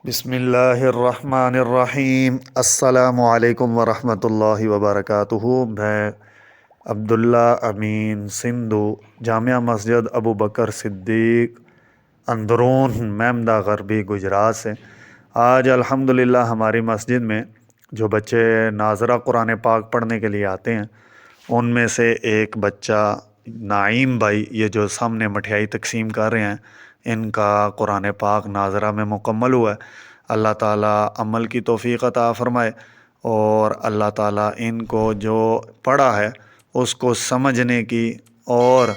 بسم اللہ الرحمن الرحیم۔ السلام علیکم ورحمۃ اللہ وبرکاتہ۔ میں عبداللہ امین سندھو، جامعہ مسجد ابو بکر صدیق، اندرون میمدہ غربی، گجرات سے۔ آج الحمدللہ ہماری مسجد میں جو بچے ناظرہ قرآن پاک پڑھنے کے لیے آتے ہیں ان میں سے ایک بچہ نعیم بھائی، یہ جو سامنے مٹھائی تقسیم کر رہے ہیں، ان کا قرآن پاک ناظرہ میں مکمل ہوا ہے۔ اللہ تعالیٰ عمل کی توفیق عطا فرمائے، اور اللہ تعالیٰ ان کو جو پڑھا ہے اس کو سمجھنے کی اور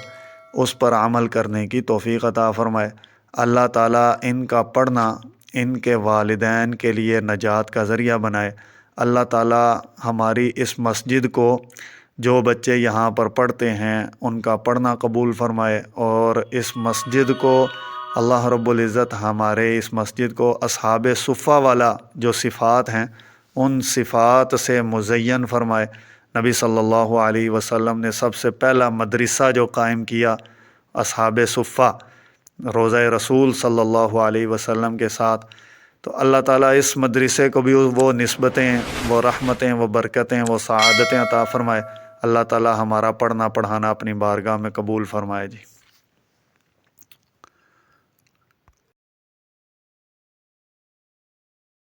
اس پر عمل کرنے کی توفیق عطا فرمائے۔ اللہ تعالیٰ ان کا پڑھنا ان کے والدین کے لیے نجات کا ذریعہ بنائے۔ اللہ تعالیٰ ہماری اس مسجد کو، جو بچے یہاں پر پڑھتے ہیں ان کا پڑھنا قبول فرمائے، اور اس مسجد کو اللہ رب العزت، ہمارے اس مسجد کو اصحاب صفہ والا جو صفات ہیں ان صفات سے مزین فرمائے۔ نبی صلی اللہ علیہ وسلم نے سب سے پہلا مدرسہ جو قائم کیا اصحاب صفہ، روضہ رسول صلی اللہ علیہ وسلم کے ساتھ، تو اللہ تعالیٰ اس مدرسے کو بھی وہ نسبتیں، وہ رحمتیں، وہ برکتیں، وہ سعادتیں عطا فرمائے۔ اللہ تعالیٰ ہمارا پڑھنا پڑھانا اپنی بارگاہ میں قبول فرمائے جی۔